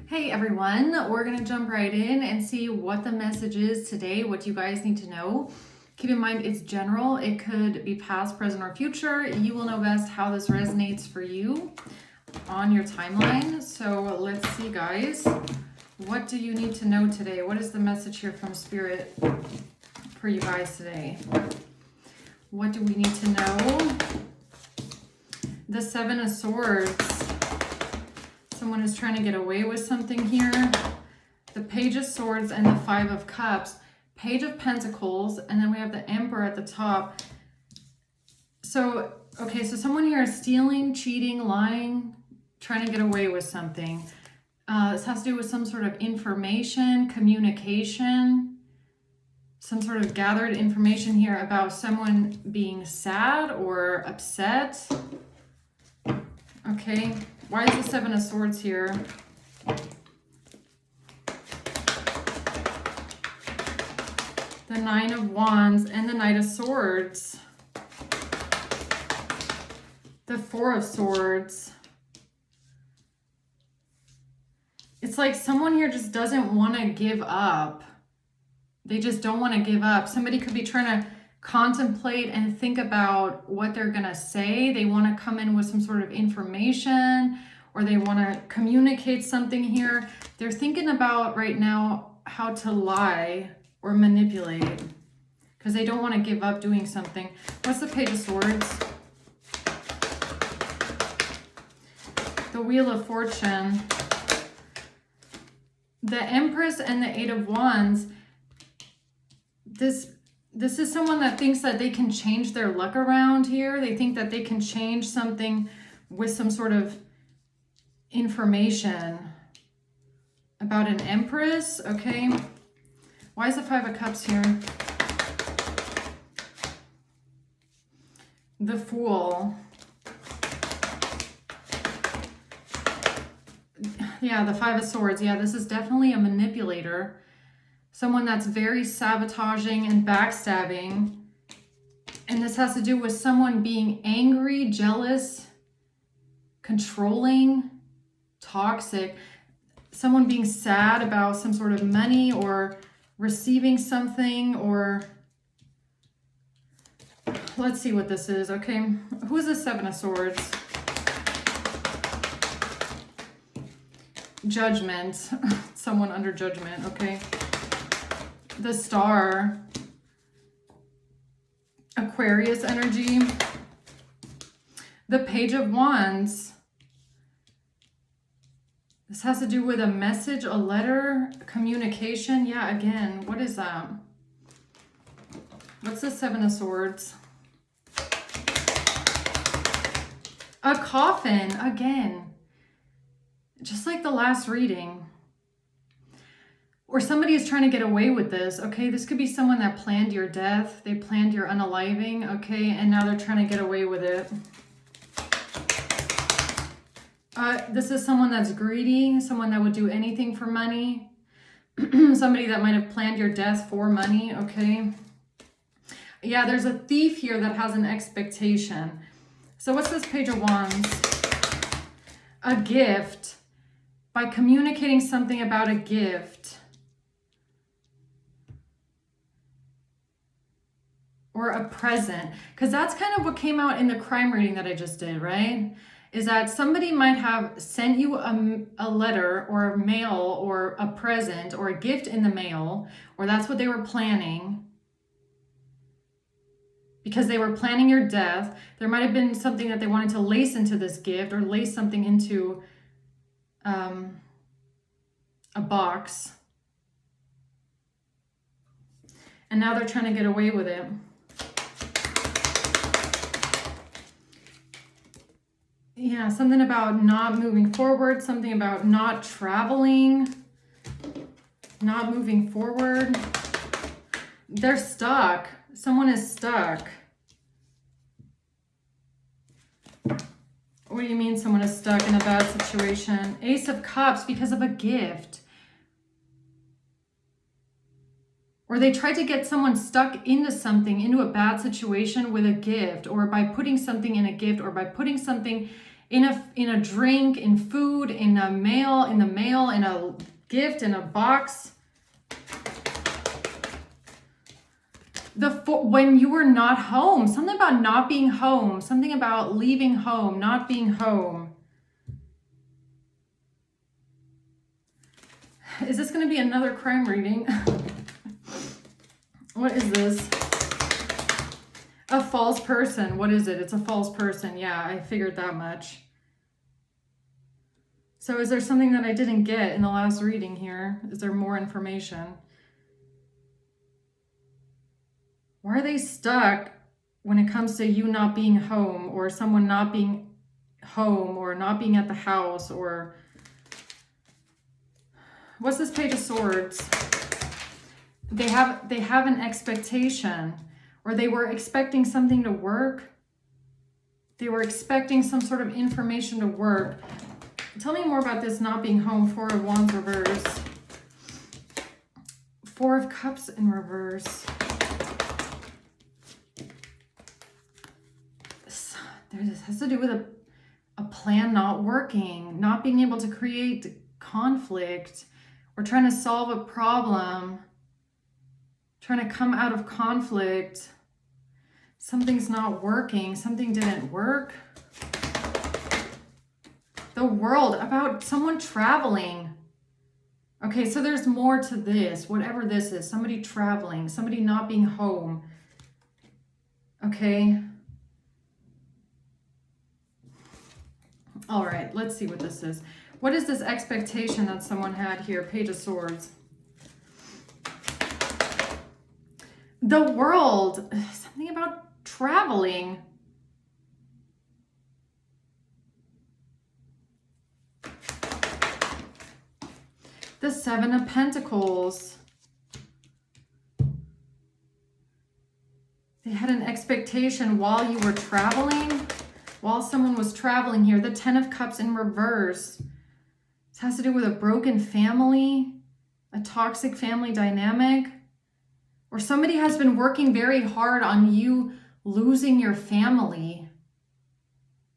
Hey everyone, we're going to jump right in and see what the message is today, what you guys need to know. Keep in mind it's general, it could be past, present, or future. You will know best how this resonates for you on your timeline. So let's see, guys. What do you need to know today? What is the message here from Spirit for you guys today? What do we need to know? The Seven of Swords. Someone is trying to get away with something here. The Page of Swords and the Five of Cups. Page of Pentacles, and then we have the Emperor at the top. So, okay, so someone here is stealing, cheating, lying, trying to get away with something. This has to do with some sort of information, communication, some sort of gathered information here about someone being sad or upset. Okay, why is the Seven of Swords here? The Nine of Wands and the Knight of Swords. The Four of Swords. It's like someone here just doesn't want to give up. They just don't want to give up. Somebody could be trying to contemplate and think about what they're going to say. They want to come in with some sort of information, or they want to communicate something here. They're thinking about right now how to lie or manipulate because they don't want to give up doing something. What's the Page of Swords? The Wheel of Fortune. The Empress and the Eight of Wands. This is someone that thinks that they can change their luck around here. They think that they can change something with some sort of information about an Empress, okay? Why is the Five of Cups here? The Fool. Yeah, the Five of Swords. Yeah, this is definitely a manipulator. Someone that's very sabotaging and backstabbing. And this has to do with someone being angry, jealous, controlling, toxic. Someone being sad about some sort of money or receiving something, or let's see what this is, okay? Who's the Seven of Swords? Judgment. Someone under judgment, okay? The Star. Aquarius energy. The Page of Wands. This has to do with a message, a letter, communication. Yeah, again, what is that? What's the Seven of Swords? A coffin, again. Just like the last reading. Or somebody is trying to get away with this, okay? This could be someone that planned your death. They planned your unaliving, okay? And now they're trying to get away with it. This is someone that's greedy, someone that would do anything for money. Somebody that might have planned your death for money, okay? Yeah, there's a thief here that has an expectation. So what's this Page of Wands? A gift. By communicating something about a gift. Or a present. Because that's kind of what came out in the crime reading that I just did, right? Is that somebody might have sent you a letter or a mail or a present or a gift in the mail, or that's what they were planning because they were planning your death. There might have been something that they wanted to lace into this gift or lace something into a box. And now they're trying to get away with it. Yeah, something about not moving forward, something about not traveling, not moving forward. They're stuck. Someone is stuck. What do you mean someone is stuck in a bad situation? Ace of Cups because of a gift. Or they tried to get someone stuck into something, into a bad situation with a gift, or by putting something in a gift, or by putting something in a drink, in food, in the mail, in a gift, in a box. When you were not home, something about not being home, something about leaving home, not being home. Is this going to be another crime reading? What is this? A false person. What is it? It's a false person. Yeah, I figured that much. So is there something that I didn't get in the last reading here? Is there more information? Why are they stuck when it comes to you not being home, or someone not being home, or not being at the house, or what's this Page of Swords? They have an expectation, or they were expecting something to work. They were expecting some sort of information to work. Tell me more about this not being home. Four of Wands reverse. Four of Cups in reverse. This has to do with a plan not working, not being able to create conflict. We're trying to solve a problem, trying to come out of conflict. Something's not working. Something didn't work. The World, about someone traveling. Okay, so there's more to this, whatever this is. Somebody traveling, somebody not being home. Okay. All right, let's see what this is. What is this expectation that someone had here? Page of Swords. The World, something about traveling. The Seven of Pentacles. They had an expectation while you were traveling. While someone was traveling here, the Ten of Cups in reverse. This has to do with a broken family, a toxic family dynamic, or somebody has been working very hard on you losing your family.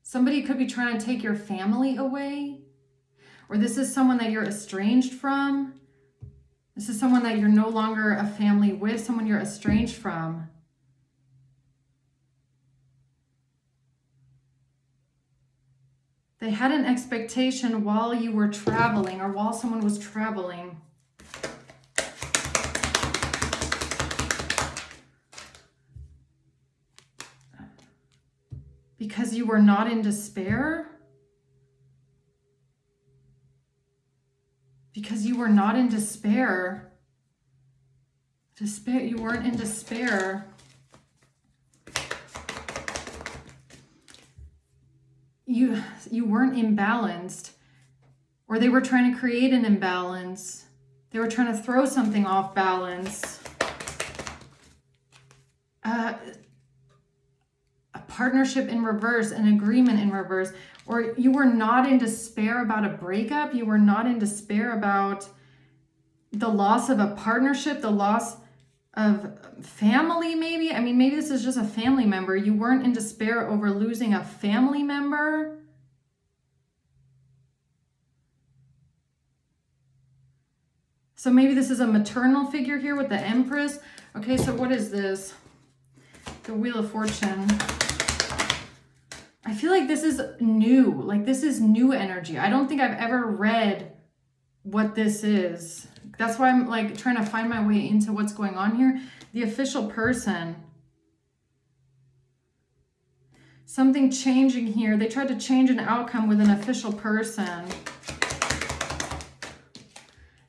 Somebody could be trying to take your family away, or this is someone that you're estranged from. This is someone that you're no longer a family with, someone you're estranged from. They had an expectation while you were traveling, or while someone was traveling. Because you were not in despair? Because you were not in despair. You weren't in despair. You weren't imbalanced, or they were trying to create an imbalance. They were trying to throw something off balance. A partnership in reverse, an agreement in reverse, or you were not in despair about a breakup. You were not in despair about the loss of a partnership, the loss of family, maybe. I mean, maybe this is just a family member. You weren't in despair over losing a family member. So maybe this is a maternal figure here with the Empress. Okay, so what is this? The Wheel of Fortune. I feel like this is new. Like this is new energy. I don't think I've ever read what this is. That's why I'm like trying to find my way into what's going on here. The official person. Something changing here. They tried to change an outcome with an official person.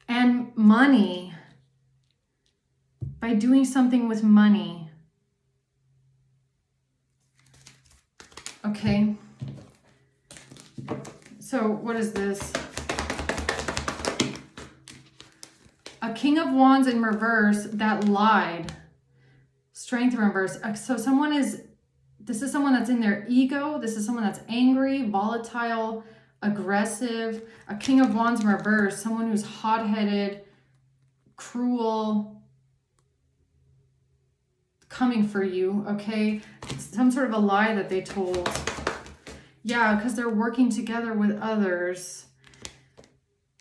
And money. By doing something with money. Okay. So what is this? A King of Wands in reverse that lied. Strength in reverse. So this is someone that's in their ego. This is someone that's angry, volatile, aggressive. A King of Wands in reverse. Someone who's hot-headed, cruel, coming for you, okay? Some sort of a lie that they told. Yeah, because they're working together with others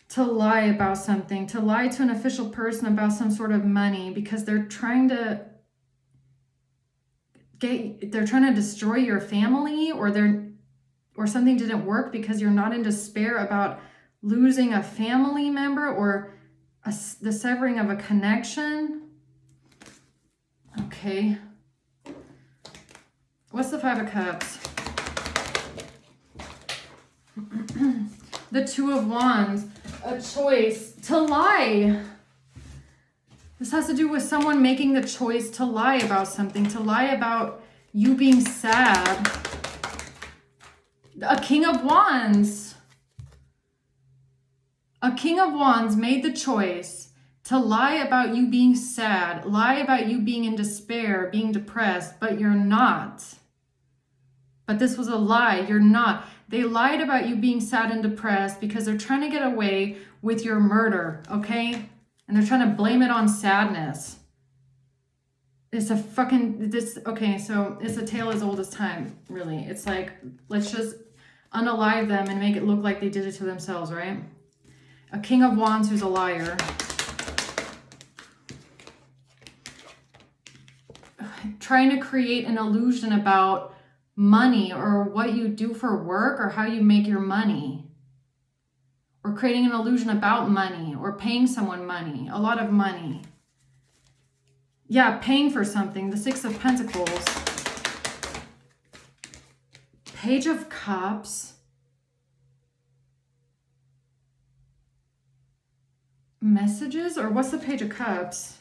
to lie about something, to lie to an official person about some sort of money, because they're trying to destroy your family, or something didn't work because you're not in despair about losing a family member or the severing of a connection. Okay. What's the Five of Cups? The Two of Wands. A choice to lie. This has to do with someone making the choice to lie about something, to lie about you being sad. A King of Wands. A King of Wands made the choice to lie about you being sad, lie about you being in despair, being depressed, but you're not. But this was a lie. You're not. They lied about you being sad and depressed because they're trying to get away with your murder, okay? And they're trying to blame it on sadness. It's a fucking, okay, so it's a tale as old as time, really. It's like, let's just unalive them and make it look like they did it to themselves, right? A King of Wands who's a liar. Trying to create an illusion about money or what you do for work or how you make your money. Or creating an illusion about money or paying someone money, a lot of money. Yeah, paying for something, the Six of Pentacles. Page of Cups. Messages, or what's the Page of Cups?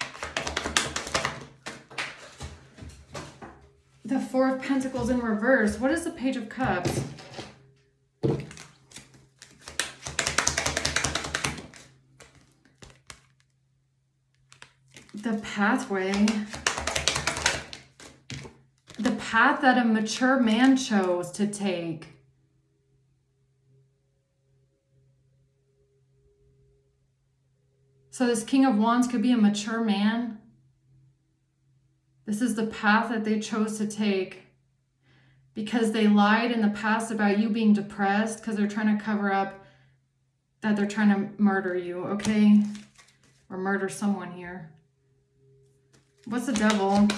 The Four of Pentacles in reverse. What is the Page of Cups? The pathway. The path that a mature man chose to take. So this King of Wands could be a mature man. This is the path that they chose to take because they lied in the past about you being depressed because they're trying to cover up that they're trying to murder you, okay? Or murder someone here. What's the Devil?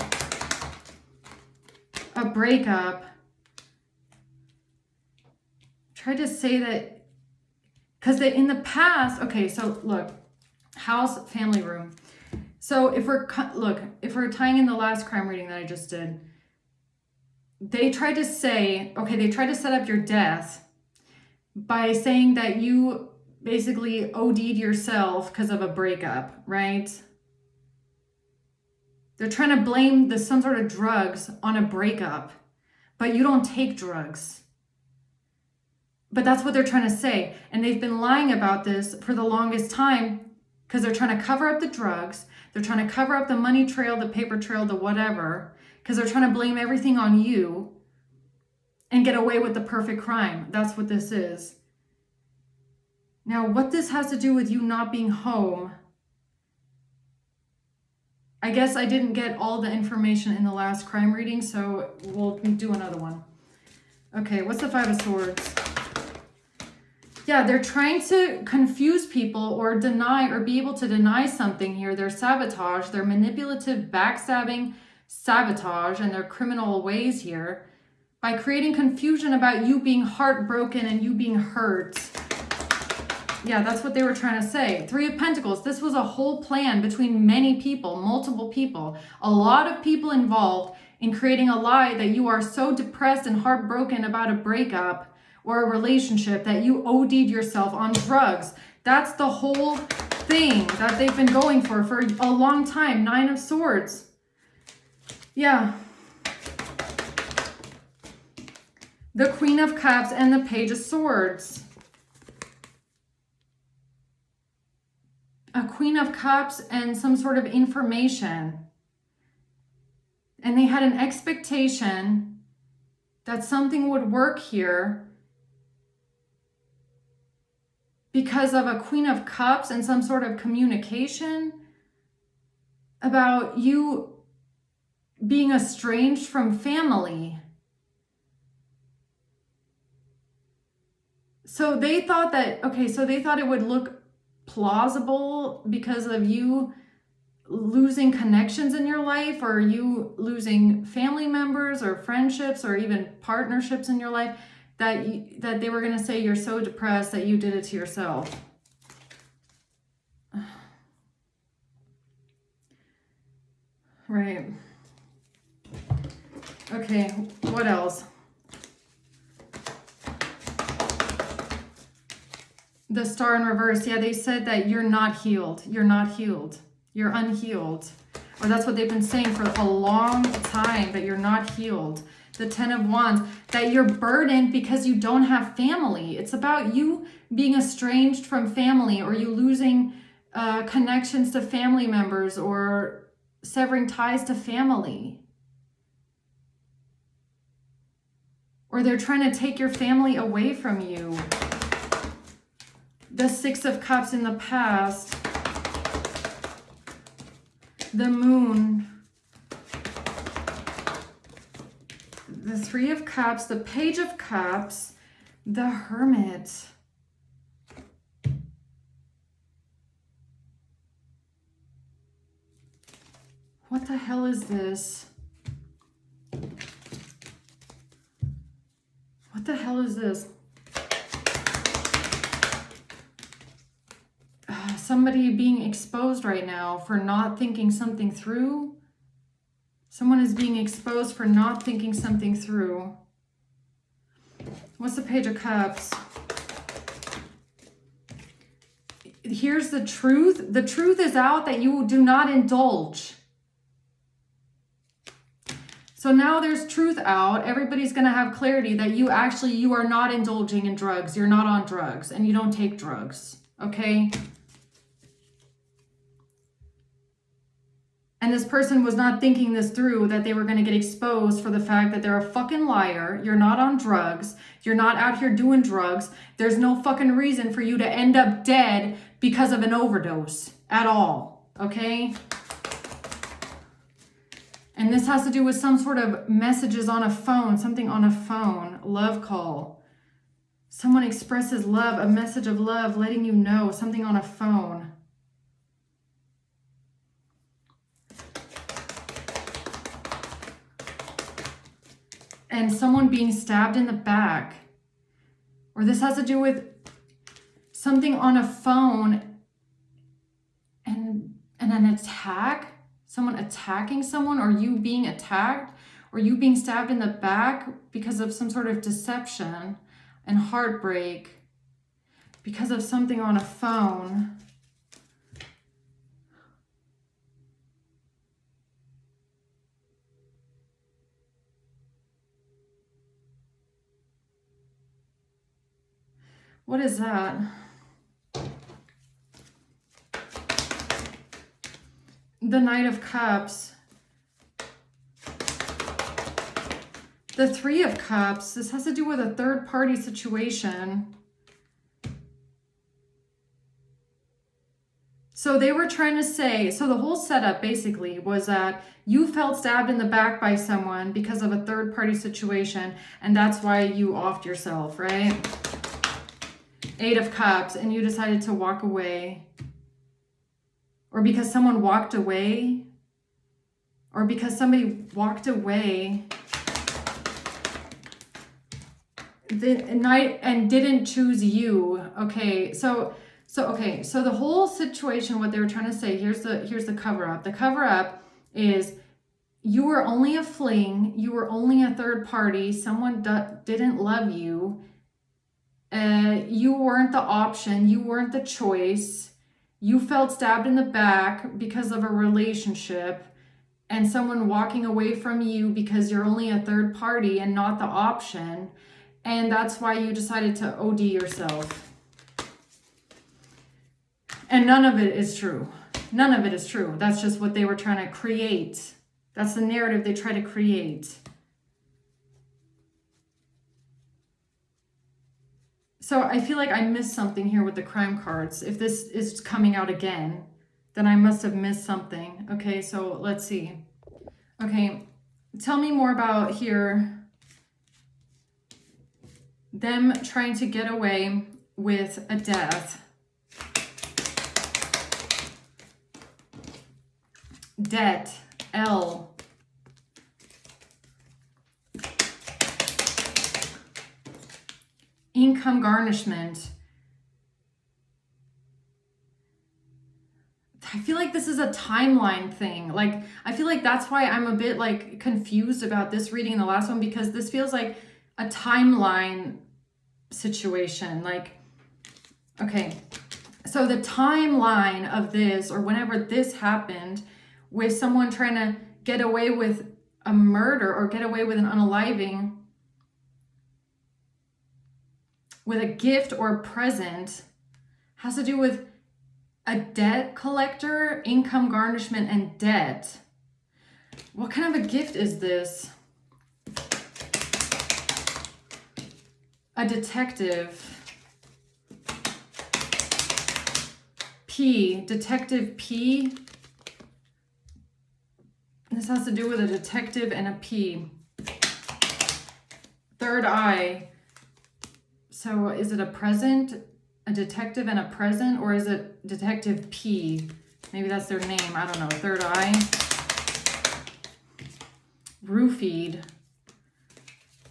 A breakup. Tried to say that because they in the past, okay, so look, house, family room. So if we're tying in the last crime reading that I just did, they tried to say, okay, they tried to set up your death by saying that you basically OD'd yourself because of a breakup, right? They're trying to blame some sort of drugs on a breakup, but you don't take drugs. But that's what they're trying to say. And they've been lying about this for the longest time because they're trying to cover up the drugs. They're trying to cover up the money trail, the paper trail, the whatever, because they're trying to blame everything on you and get away with the perfect crime. That's what this is. Now, what this has to do with you not being home, I guess I didn't get all the information in the last crime reading, so we'll do another one. Okay, what's the Five of Swords? Yeah, they're trying to confuse people or deny or be able to deny something here. Their sabotage, their manipulative, backstabbing sabotage and their criminal ways here by creating confusion about you being heartbroken and you being hurt. Yeah, that's what they were trying to say. Three of Pentacles. This was a whole plan between many people, multiple people, a lot of people involved in creating a lie that you are so depressed and heartbroken about a breakup or a relationship that you OD'd yourself on drugs. That's the whole thing that they've been going for a long time. Nine of Swords. Yeah. The Queen of Cups and the Page of Swords. A Queen of Cups and some sort of information. And they had an expectation that something would work here because of a Queen of Cups and some sort of communication about you being estranged from family. So they thought that, okay, so they thought it would look plausible because of you losing connections in your life, or you losing family members or friendships or even partnerships in your life, that they were going to say you're so depressed that you did it to yourself. Right. Okay, what else? The Star in reverse. Yeah, they said that you're not healed. You're not healed. You're unhealed. Or that's what they've been saying for a long time, that you're not healed. The Ten of Wands, that you're burdened because you don't have family. It's about you being estranged from family, or you losing connections to family members, or severing ties to family. Or they're trying to take your family away from you. The Six of Cups in the past. The Moon. The Three of Cups. The Page of Cups. The Hermit. What the hell is this? What the hell is this? Somebody being exposed right now for not thinking something through. Someone is being exposed for not thinking something through. What's the Page of Cups? Here's the truth. The truth is out that you do not indulge. So now there's truth out. Everybody's going to have clarity that you are not indulging in drugs. You're not on drugs, and you don't take drugs. Okay? And this person was not thinking this through, that they were going to get exposed for the fact that they're a fucking liar. You're not on drugs. You're not out here doing drugs. There's no fucking reason for you to end up dead because of an overdose at all. Okay? And this has to do with some sort of messages on a phone, something on a phone, love call. Someone expresses love, a message of love, letting you know, something on a phone. And someone being stabbed in the back. Or this has to do with something on a phone and an attack. Someone attacking someone, or you being attacked, or you being stabbed in the back because of some sort of deception and heartbreak, because of something on a phone. What is that? The Knight of Cups. The Three of Cups. This has to do with a third party situation. So they were trying to say, so the whole setup basically was that you felt stabbed in the back by someone because of a third party situation, and that's why you offed yourself, right? Eight of Cups, and you decided to walk away. Or because someone walked away, or because somebody walked away and didn't choose you. Okay, so the whole situation, what they were trying to say, here's the cover up. The cover up is you were only a fling, you were only a third party, someone didn't love you, you weren't the option, you weren't the choice. You felt stabbed in the back because of a relationship, and someone walking away from you because you're only a third party and not the option. And that's why you decided to OD yourself. And none of it is true. None of it is true. That's just what they were trying to create. That's the narrative they try to create. So I feel like I missed something here with the crime cards. If this is coming out again, then I must have missed something. Okay, so let's see. Okay, tell me more about here. them trying to get away with a death. Debt, L. Income garnishment. I feel like this is a timeline thing. Like, I feel like that's why I'm a bit like confused about this reading and the last one, because this feels like a timeline situation. Like, okay, so the timeline of this, or whenever this happened, with someone trying to get away with a murder or get away with an unaliving with a gift or a present, has to do with a debt collector, income garnishment, and debt. What kind of a gift is this? A detective. P, Detective P. This has to do with a detective and a P. Third eye. So is it a present, a detective and a present, or is it Detective P? Maybe that's their name. I don't know. Third eye. Roofied.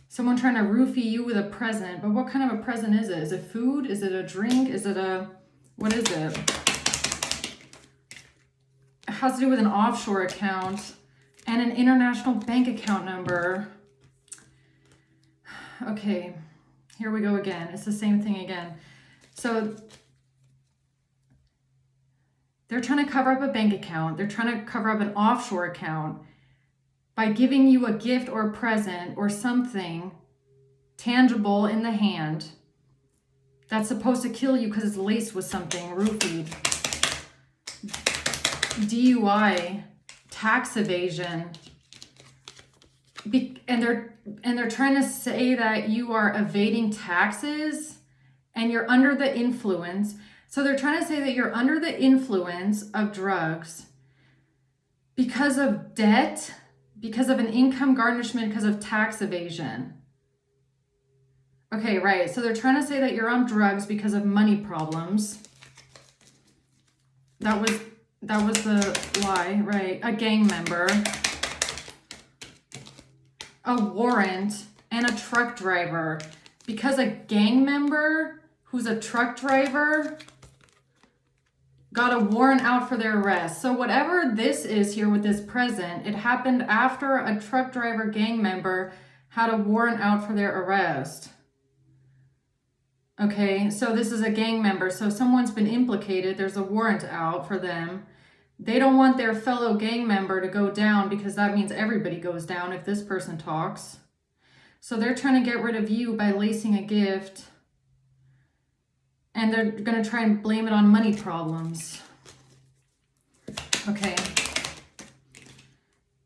Someone trying to roofie you with a present. But what kind of a present is it? Is it food? Is it a drink? Is it a... What is it? It has to do with an offshore account and an international bank account number. Okay, here we go again. It's the same thing again. So they're trying to cover up a bank account. They're trying to cover up an offshore account by giving you a gift or a present or something tangible in the hand that's supposed to kill you because it's laced with something, roofied. DUI, tax evasion. And they're trying to say that you are evading taxes and you're under the influence. So they're trying to say that you're under the influence of drugs because of debt, because of an income garnishment, because of tax evasion. Okay, right. So they're trying to say that you're on drugs because of money problems. That was the lie, right? A gang member, a warrant, and a truck driver. Because a gang member who's a truck driver got a warrant out for their arrest. So whatever this is here with this present, it happened after a truck driver gang member had a warrant out for their arrest. Okay, so this is a gang member. So someone's been implicated. There's a warrant out for them. They don't want their fellow gang member to go down because that means everybody goes down if this person talks. So they're trying to get rid of you by lacing a gift. And they're going to try and blame it on money problems. Okay.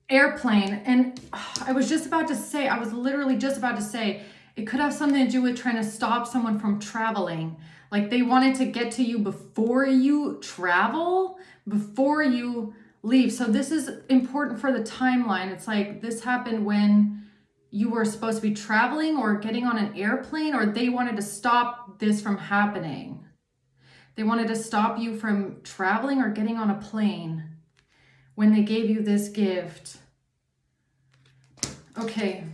Airplane. And I was literally just about to say, it could have something to do with trying to stop someone from traveling. Like they wanted to get to you before you travel, before you leave. So this is important for the timeline. It's like this happened when you were supposed to be traveling or getting on an airplane, or they wanted to stop this from happening. They wanted to stop you from traveling or getting on a plane when they gave you this gift. Okay.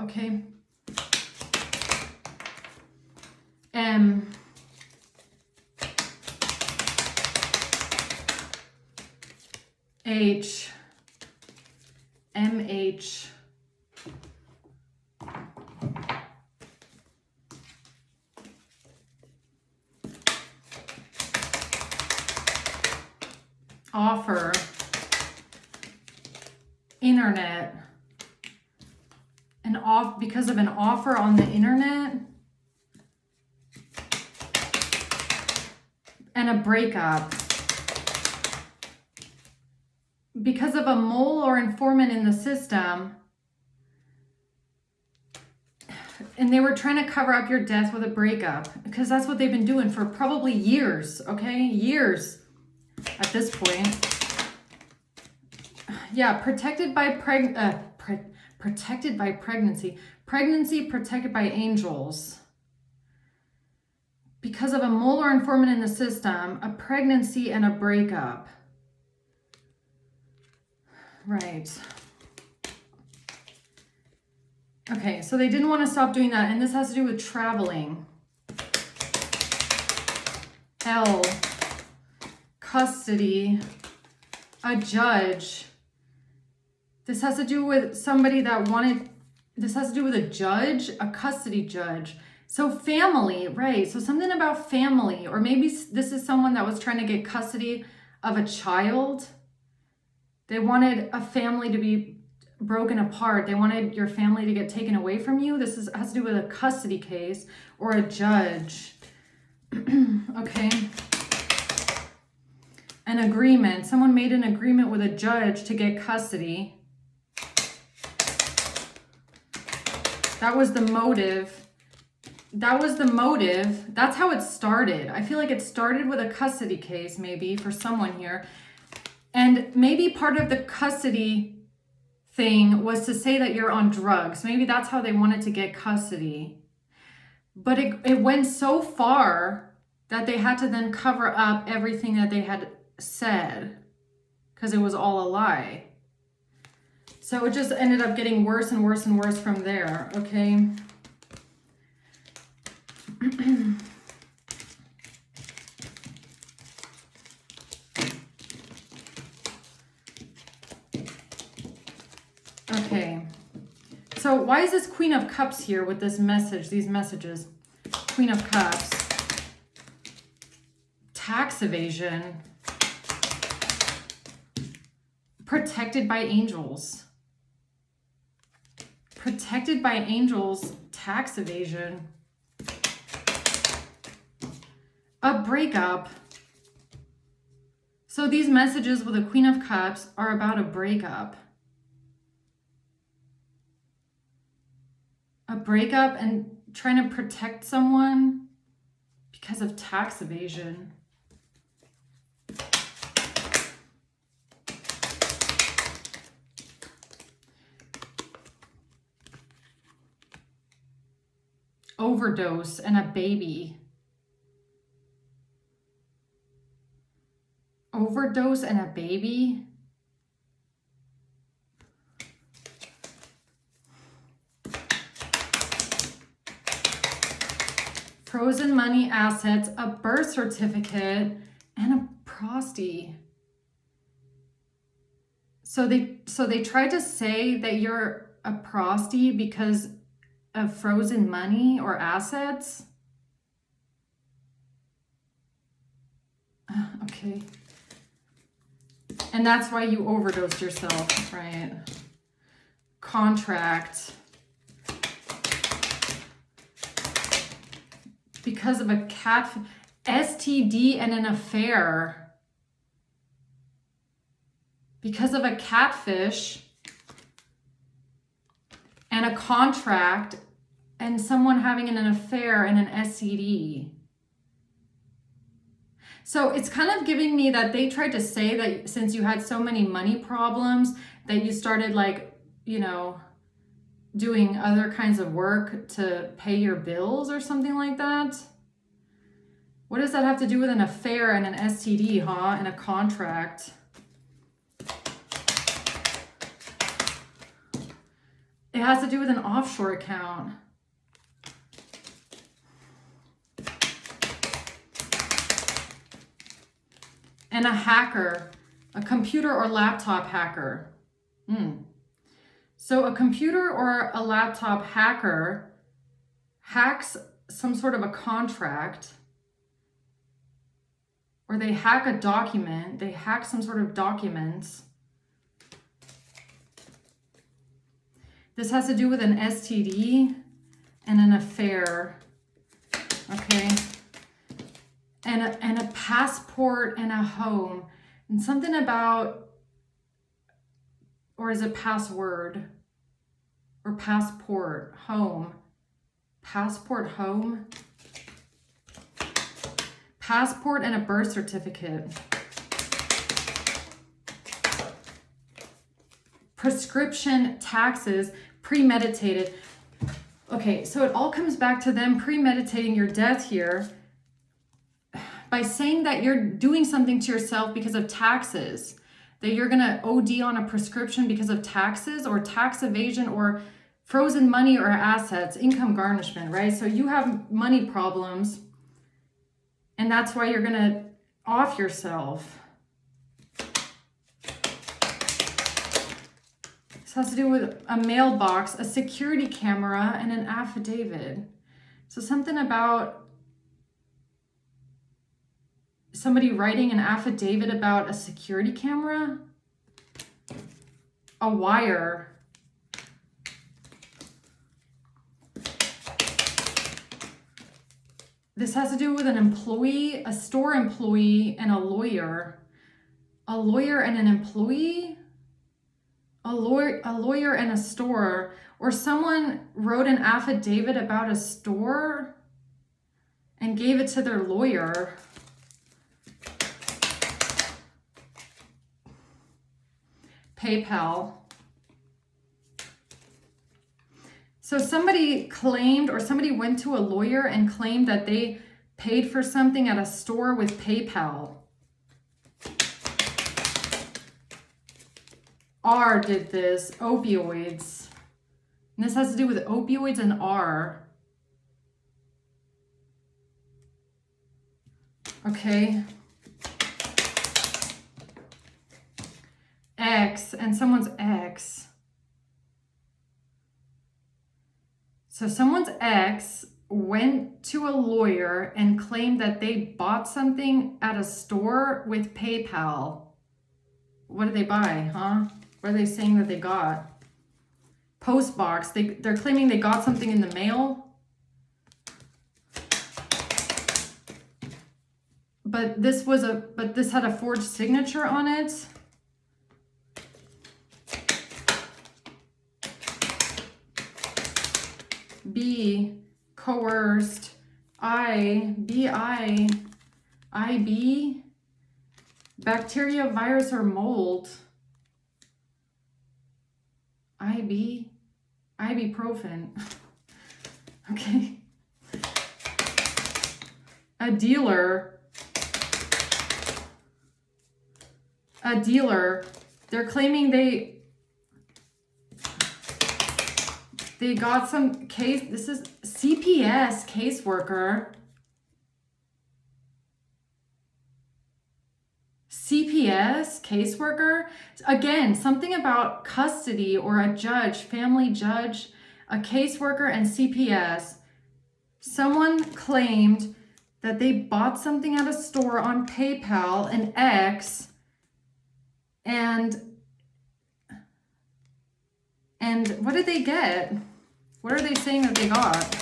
Okay. M. H. MH. Offer. Internet. Because of an offer on the internet. And a breakup. Because of a mole or informant in the system. And they were trying to cover up your death with a breakup. Because that's what they've been doing for probably years, okay? Years at this point. Yeah, protected by Protected by pregnancy. Pregnancy protected by angels. Because of a mole or informant in the system, a pregnancy and a breakup. Right. Okay, so they didn't want to stop doing that. And this has to do with traveling. L. Custody. A judge. This has to do with somebody that wanted, this has to do with a judge, a custody judge. So family, right? So something about family, or maybe this is someone that was trying to get custody of a child. They wanted a family to be broken apart. They wanted your family to get taken away from you. This has to do with a custody case or a judge. Okay. An agreement. Someone made an agreement with a judge to get custody. That was the motive. That was the motive. That's how it started. I feel like it started with a custody case, maybe, for someone here. And maybe part of the custody thing was to say that you're on drugs. Maybe that's how they wanted to get custody. But it went so far that they had to then cover up everything that they had said, because it was all a lie. So it just ended up getting worse and worse and worse from there, okay? Okay, so why is this Queen of Cups here with this message, these messages? Queen of Cups. Tax evasion. Protected by angels. Protected by angels, tax evasion. A breakup. So these messages with the Queen of Cups are about a breakup. A breakup and trying to protect someone because of tax evasion. Overdose and a baby. Overdose and a baby. Frozen money, assets, a birth certificate, and a prosty. So they tried to say that you're a prosty because of frozen money or assets. Okay. And that's why you overdosed yourself, right? Contract. Because of a cat, STD and an affair. Because of a catfish and a contract and someone having an affair and an STD. So it's kind of giving me that they tried to say that since you had so many money problems that you started, like, you know, doing other kinds of work to pay your bills or something like that. What does that have to do with an affair and an STD, huh? And a contract? It has to do with an offshore account. And a hacker, a computer or laptop hacker. So a computer or a laptop hacker hacks some sort of a contract, or they hack a document, they hack some sort of documents. This has to do with an STD and an affair, okay? And a passport and a home, and something about, or is it password? Or passport, home. Passport, home. Passport and a birth certificate. Prescription, taxes. premeditated. Okay, so it all comes back to them premeditating your death here by saying that you're doing something to yourself because of taxes, that you're going to OD on a prescription because of taxes or tax evasion or frozen money or assets, income garnishment, right? So you have money problems and that's why you're going to off yourself. This has to do with a mailbox, a security camera, and an affidavit. So something about somebody writing an affidavit about a security camera, a wire. This has to do with an employee, a store employee, and a lawyer. A lawyer and an employee? A lawyer and a store. Or someone wrote an affidavit about a store and gave it to their lawyer. PayPal. So somebody claimed, or somebody went to a lawyer and claimed that they paid for something at a store with PayPal. R did this, opioids. And this has to do with opioids and R. Okay. X and someone's ex. So someone's ex went to a lawyer and claimed that they bought something at a store with PayPal. What did they buy, huh? What are they saying that they got? Postbox. They're claiming they got something in the mail. But this had a forged signature on it. B, coerced. IB, bacteria, virus, or mold. Ibuprofen. Okay. A dealer. They're claiming they got some case. This is CPS caseworker. CPS caseworker. Again, something about custody or a judge, family judge, a caseworker, and CPS. Someone claimed that they bought something at a store on PayPal, an X, and what did they get? What are they saying that they got?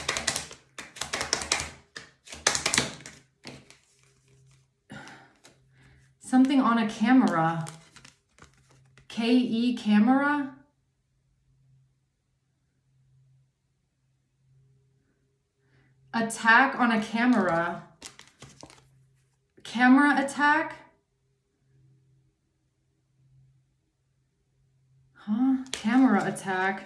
Something on a camera. KE camera? Attack on a camera. Camera attack? Huh? Camera attack.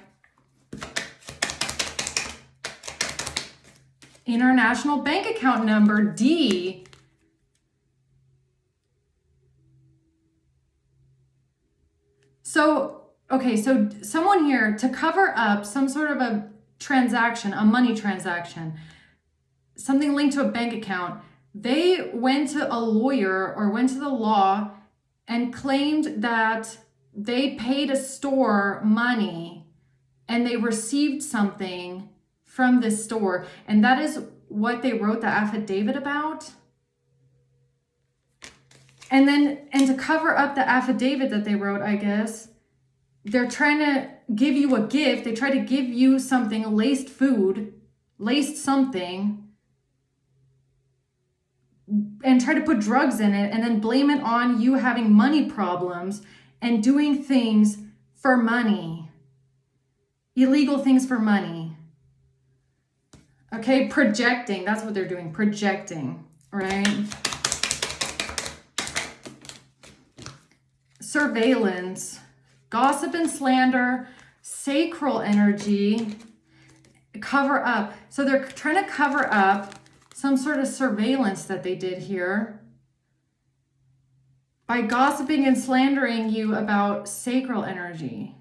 International bank account number, D. So, okay, so someone here, to cover up some sort of a transaction, a money transaction, something linked to a bank account, they went to a lawyer or went to the law and claimed that they paid a store money and they received something from this store. And that is what they wrote the affidavit about. And to cover up the affidavit that they wrote, I guess, they're trying to give you a gift. They try to give you something, laced food, laced something, and try to put drugs in it and then blame it on you having money problems and doing things for money. Illegal things for money. Okay, projecting. That's what they're doing, projecting, right? Surveillance, gossip and slander, sacral energy, cover up. So they're trying to cover up some sort of surveillance that they did here by gossiping and slandering you about sacral energy.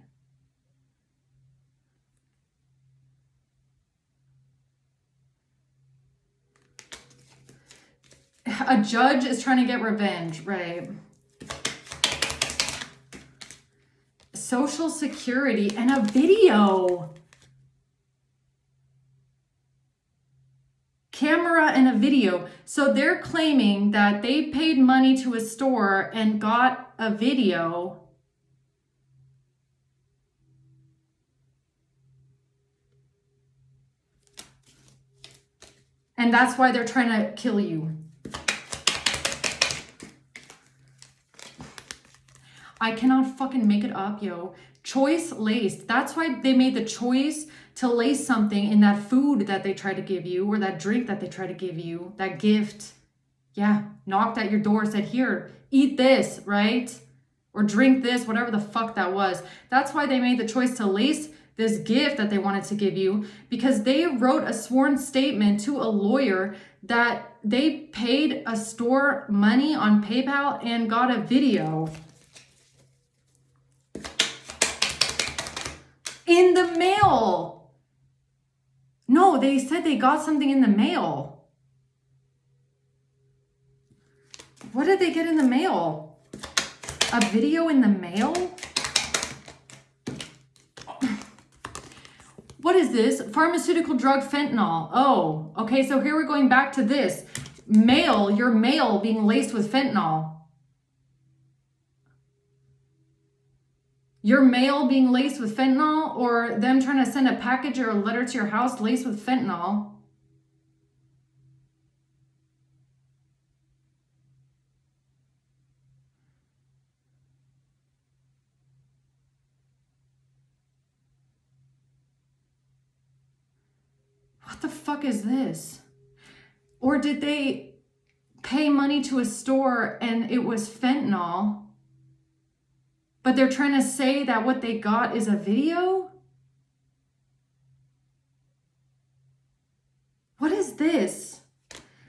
A judge is trying to get revenge, right? Social security and a video. Camera and a video. So they're claiming that they paid money to a store and got a video. And that's why they're trying to kill you. I cannot fucking make it up, yo. Choice laced. That's why they made the choice to lace something in that food that they try to give you, or that drink that they try to give you, that gift. Yeah, knocked at your door, said, here, eat this, right? Or drink this, whatever the fuck that was. That's why they made the choice to lace this gift that they wanted to give you, because they wrote a sworn statement to a lawyer that they paid a store money on PayPal and got a video. In the mail. No, they said they got something in the mail. What did they get in the mail? A video in the mail? What is this? Pharmaceutical drug fentanyl. Oh, okay, so here we're going back to this. Mail, your mail being laced with fentanyl. Your mail being laced with fentanyl, or them trying to send a package or a letter to your house laced with fentanyl. What the fuck is this? Or did they pay money to a store and it was fentanyl? But they're trying to say that what they got is a video? What is this?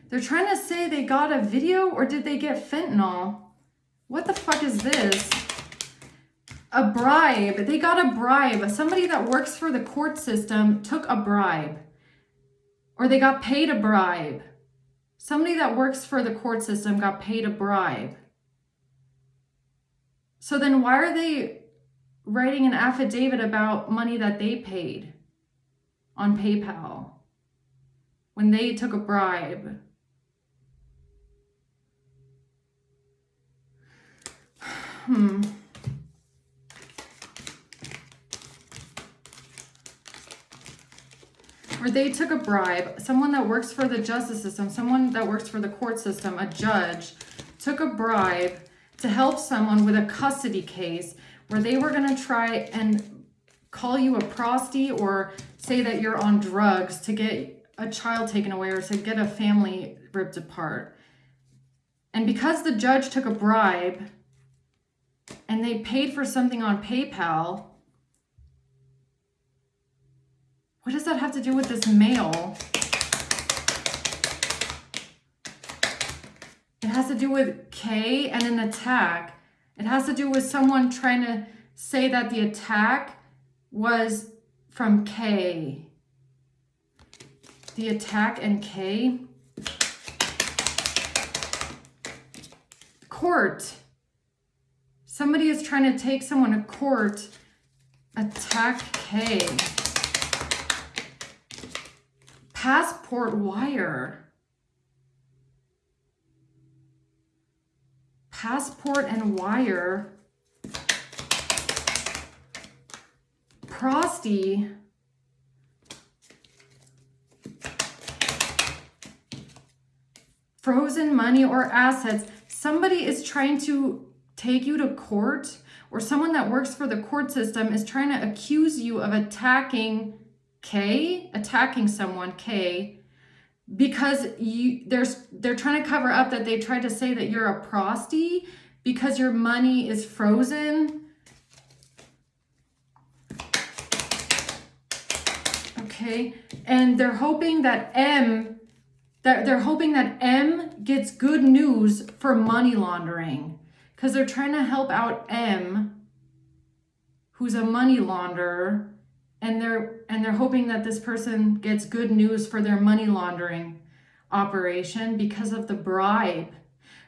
They're trying to say they got a video, or did they get fentanyl? What the fuck is this? A bribe. They got a bribe. Somebody that works for the court system took a bribe. Or they got paid a bribe. Somebody that works for the court system got paid a bribe. So then why are they writing an affidavit about money that they paid on PayPal when they took a bribe? Or they took a bribe. Someone that works for the justice system, someone that works for the court system, a judge, took a bribe to help someone with a custody case where they were going to try and call you a prosty or say that you're on drugs to get a child taken away or to get a family ripped apart. And because the judge took a bribe and they paid for something on PayPal, what does that have to do with this mail? It has to do with K and an attack. It has to do with someone trying to say that the attack was from K. The attack and K. Court. Somebody is trying to take someone to court. Attack K. Passport wire. Passport and wire. Prosty. Frozen money or assets. Somebody is trying to take you to court, or someone that works for the court system is trying to accuse you of attacking K, attacking someone, K, because they're trying to cover up that they tried to say that you're a prosty because your money is frozen. Okay, and they're hoping that M gets good news for money laundering, because they're trying to help out M, who's a money launderer, and they're hoping that this person gets good news for their money laundering operation because of the bribe,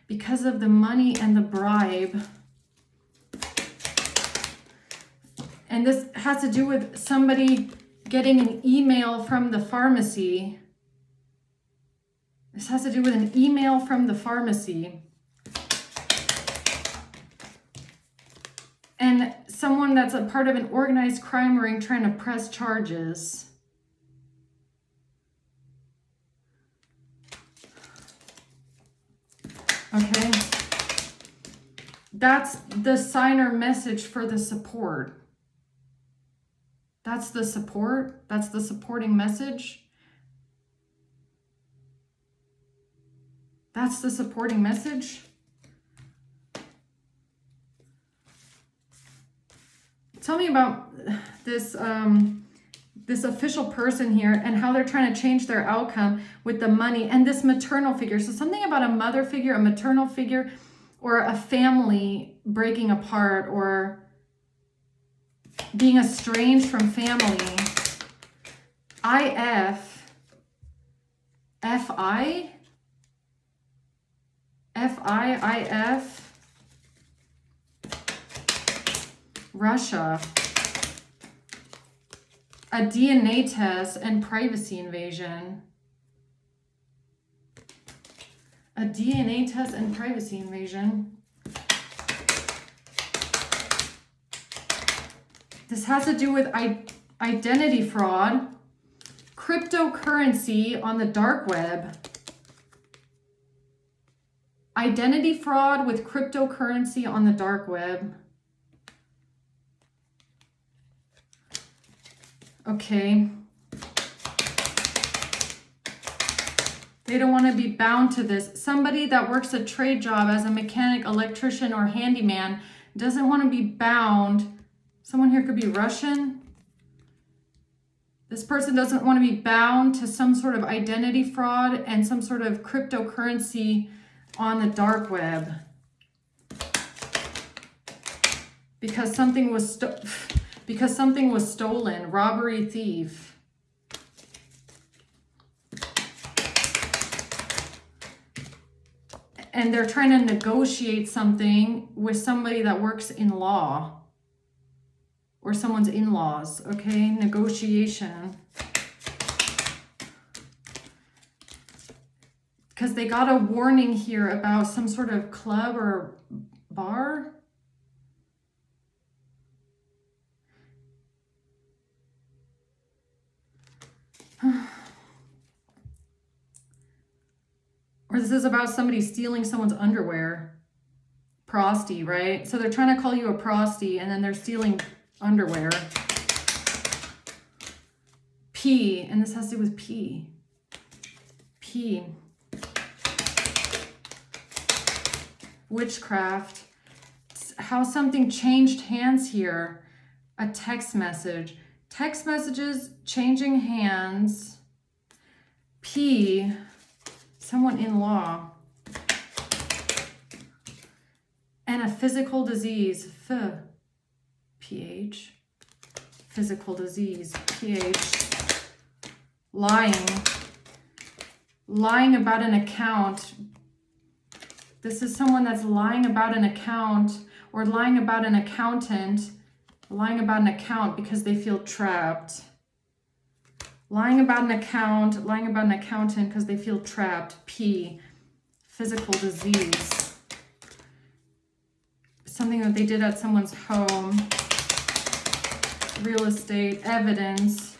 because of the money and the bribe. And this has to do with somebody getting an email from the pharmacy. This has to do with an email from the pharmacy. And someone that's a part of an organized crime ring trying to press charges. Okay. That's the signer message for the support. That's the support. That's the supporting message. That's the supporting message. Tell me about this this official person here and how they're trying to change their outcome with the money and this maternal figure. So something about a mother figure, a maternal figure, or a family breaking apart, or being estranged from family. F-I-F, Russia, a DNA test and privacy invasion. A DNA test and privacy invasion. This has to do with identity fraud, cryptocurrency on the dark web. Identity fraud with cryptocurrency on the dark web. Okay. They don't want to be bound to this. Somebody that works a trade job as a mechanic, electrician, or handyman doesn't want to be bound. Someone here could be Russian. This person doesn't want to be bound to some sort of identity fraud and some sort of cryptocurrency on the dark web. Because something was stolen, robbery, thief. And they're trying to negotiate something with somebody that works in law. Or someone's in-laws, okay? Negotiation. Because they got a warning here about some sort of club or bar. Or this is about somebody stealing someone's underwear. Prosty, right? So they're trying to call you a prosty and then they're stealing underwear. P, and this has to do with P. P. Witchcraft. How something changed hands here. A text message. Text messages changing hands. P. Someone in law. And a physical disease. PH. Physical disease. PH. Lying. Lying about an account. This is someone that's lying about an account or lying about an accountant. Lying about an account because they feel trapped. Lying about an account, lying about an accountant because they feel trapped. P. Physical disease. Something that they did at someone's home. Real estate. Evidence.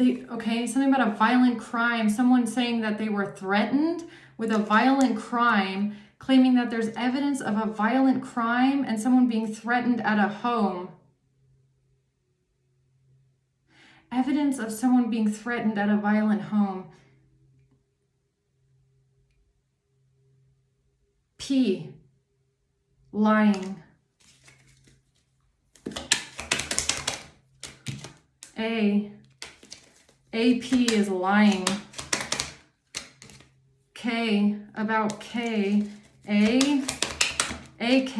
Okay, something about a violent crime. Someone saying that they were threatened with a violent crime, claiming that there's evidence of a violent crime and someone being threatened at a home. Evidence of someone being threatened at a violent home. P. Lying. AP is lying. K, about K. AK,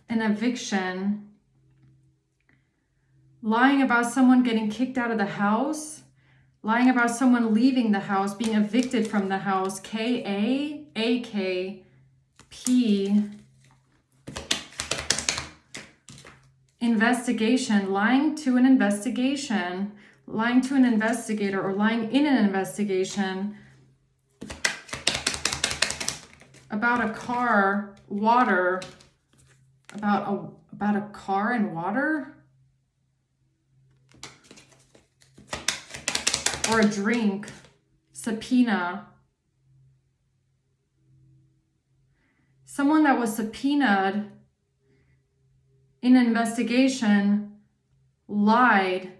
an eviction. Lying about someone getting kicked out of the house. Lying about someone leaving the house, being evicted from the house. KA, AK, P. Investigation, lying to an investigation. Lying to an investigator or lying in an investigation. About a car, water. About a car and water? Or a drink. Subpoena. Someone that was subpoenaed in an investigation lied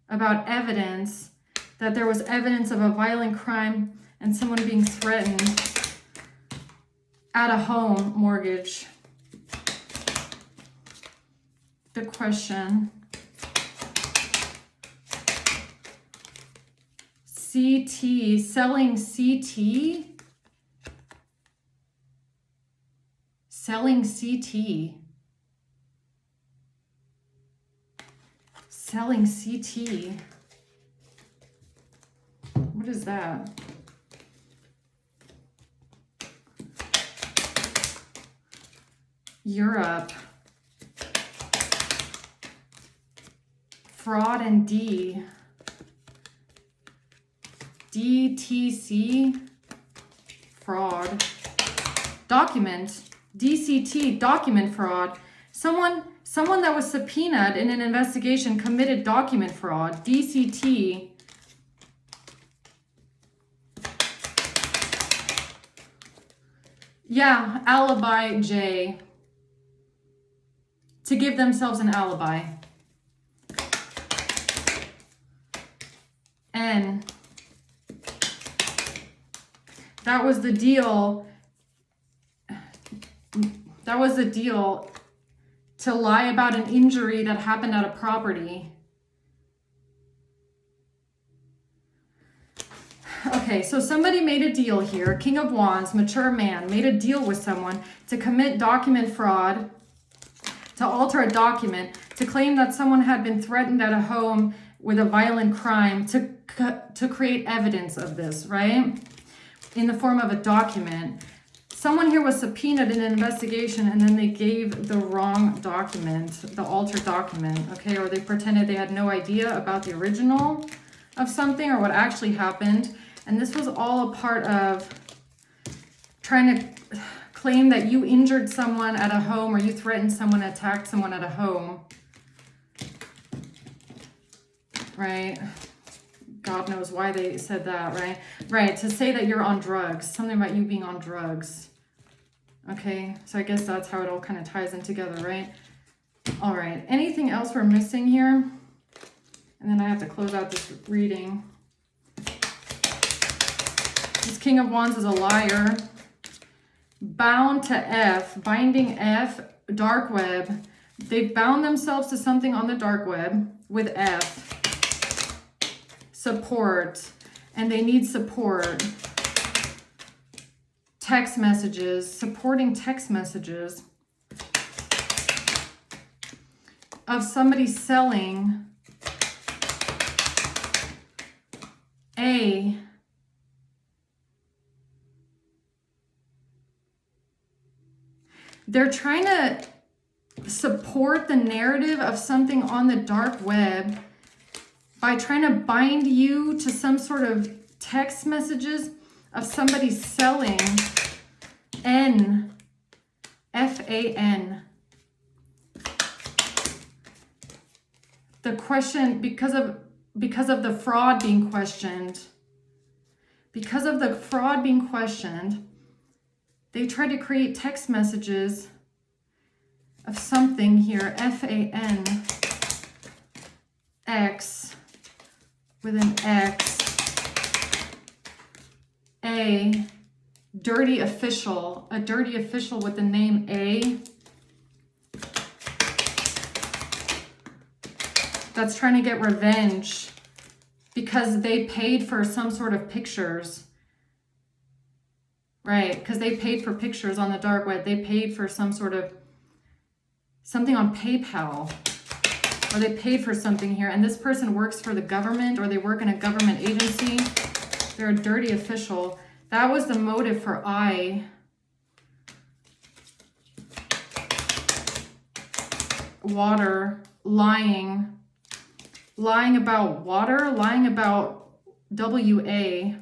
about evidence, that there was evidence of a violent crime and someone being threatened at a home mortgage. The question. CT, selling CT? Selling CT. Selling CT. What is that? Europe. Fraud and D. DTC. Fraud. Document. DCT. Document fraud. Someone that was subpoenaed in an investigation committed document fraud. DCT. Yeah, alibi J. To give themselves an alibi. N. That was the deal. That was the deal to lie about an injury that happened at a property. Okay, so somebody made a deal here. King of Wands, mature man, made a deal with someone to commit document fraud, to alter a document, to claim that someone had been threatened at a home with a violent crime, to create evidence of this, right? In the form of a document. Someone here was subpoenaed in an investigation and then they gave the wrong document, the altered document, okay? Or they pretended they had no idea about the original of something or what actually happened. And this was all a part of trying to claim that you injured someone at a home or you threatened someone, attacked someone at a home, right? God knows why they said that, right? Right, to say that you're on drugs, something about you being on drugs. Okay, so I guess that's how it all kind of ties in together, right? All right, anything else we're missing here? And then I have to close out this reading. This King of Wands is a liar. Bound to F, binding F, dark web. They've bound themselves to something on the dark web with F. Support, and they need support. Text messages, supporting text messages of somebody selling a they're trying to support the narrative of something on the dark web by trying to bind you to some sort of text messages of somebody selling N, F-A-N. The question, because of the fraud being questioned, they tried to create text messages of something here, F-A-N, X, with an X, A, dirty official, a dirty official with the name A. that's trying to get revenge because they paid for some sort of pictures. Right, because they paid for pictures on the dark web. They paid for some sort of something on PayPal, or they paid for something here. And this person works for the government, or they work in a government agency. They're a dirty official. That was the motive for I. Water, lying. Lying about water, lying about WA.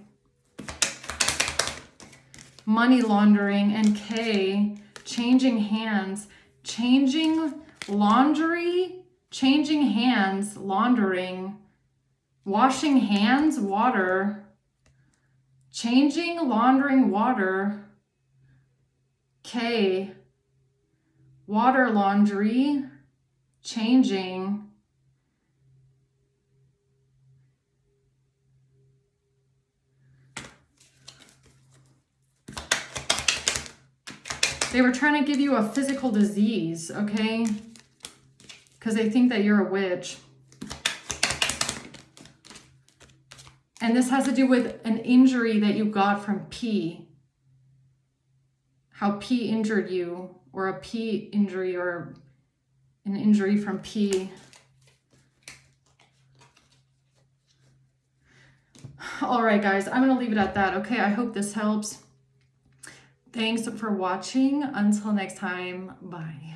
Money laundering, and K, changing hands, changing laundry, changing hands, laundering, washing hands, water, changing, laundering, water, K, water, laundry, changing, they were trying to give you a physical disease, okay? Because they think that you're a witch. And this has to do with an injury that you got from P. How P injured you, or a P injury, or an injury from P. All right, guys, I'm going to leave it at that, okay? I hope this helps. Thanks for watching. Until next time, bye.